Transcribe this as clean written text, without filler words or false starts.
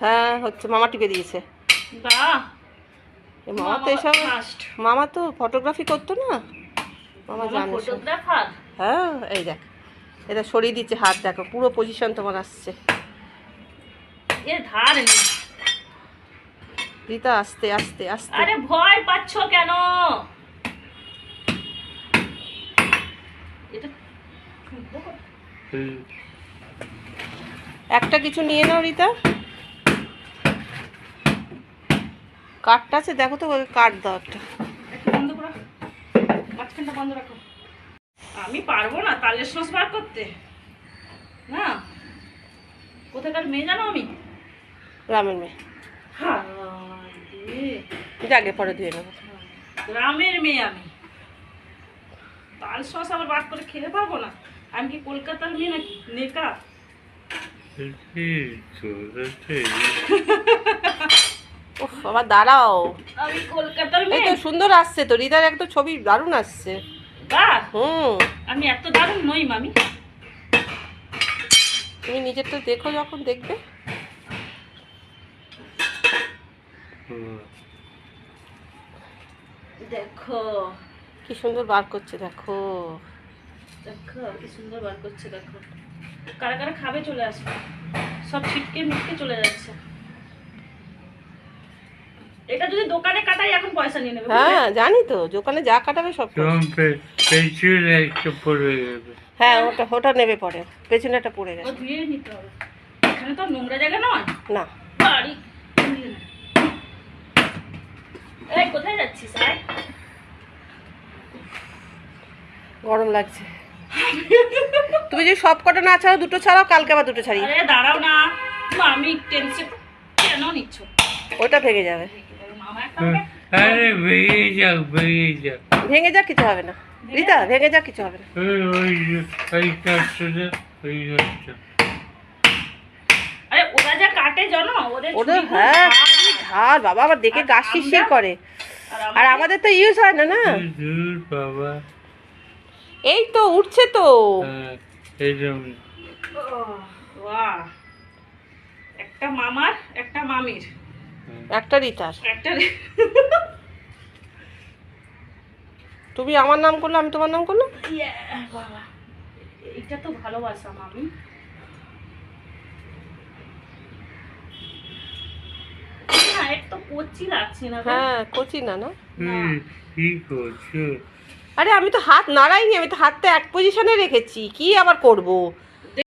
হ্যাঁ হচ্ছে, মামা টিপে দিয়েছে। বাহ, মামা তো এসব, মামা তো ফটোগ্রাফি করতো না, মামা জানে ফটোগ্রাফার। হ্যাঁ এই দেখ, এটা সরিয়ে দিচ্ছে হাত, দেখো পুরো পজিশন তোমার আসছে। এর ধার নেই রিতা, আস্তে আস্তে আস্তে। আরে ভয় পাচ্ছ কেন? এটা একটা কিছু নিয়ে নাও রিতা, কাঠটা আছে দেখো তো, কাঠ দাও একটা। বন্ধ করো, মাঝখানটা বন্ধ রাখো। আমি পারবো না তালের সস বার করতে, না। কোথাকার মেয়ে জানো আমি? গ্রামের মেয়ে। আগে পরে ধুয়ে নেবো। গ্রামের মেয়ে আমি, তাল সস আবার বার করে খেতে পারবো না? আমি কি কলকাতার মেয়ে নাকি নেকা? ওহ বাবা দাঁড়াও, আমি কলকাতার এই মেয়ে। তো সুন্দর আসছে তো, রিতার একটা ছবি দারুণ আসছে। বাহ, হুম, আমি এত দারুণ নই মামি। তুমি নিজেরটা দেখো যখন দেখবে। দেখো কি সুন্দর বার করছে, দেখো দেখো কি সুন্দর বার করছে, দেখো। কারা কারা খাবে চলে আসবে, সব ছিটকে মিটকে চলে যাচ্ছে। এটা যদি দোকানে কাটাই এখন পয়সা নিয়ে নেবে। হ্যাঁ জানি তো, দোকানে যা কাটাবে সব। হ্যাঁ ওটা ওটা নেবে পরে, পেছনে একটা পড়ে ও গেছে। ধুয়ে নিতে হবে, এখানে তো নোংরা জায়গা নয়। না বাড়ি এই কোথায় যাচ্ছিস? আয়, গরম লাগছে। তুমি যদি সব কটা না ছাড়াও, দুটো ছাড়াও, কালকে আবার দুটো ছাড়ি। আরে দাঁড়াও না, আমি টেনশন কেন নিচ্ছ? ওটা ভেঙে যাবে। মামা একটা আরে ভেঙে যাক, ভেঙে যাক। ভেঙে যা, কিছু হবে না রিতা, ভেঙে যা, কিছু হবে না। আরে ওরা যা কাটে জানো, ওদের ওদের হ্যাঁ ধার বাবা, আবার দেখে গাছ শিরশির করে। আর আমাদের তো ইউজ হয় না না। বাবা এই তো উঠছে তো। বাহ, একটা মামার একটা মামির একটা রিতার। একটা। তুমি আমার নাম করলে, আমি তোমার নাম করলাম। বাবা এটা তো ভালোবাসা মামি। না একটু কচি লাগছে না? হ্যাঁ কচি না না। কি করছো? আরে আমি তো হাত নাড়াইনি, আমি তো হাতটা এক পজিশনে রেখেছি, কি আবার করব।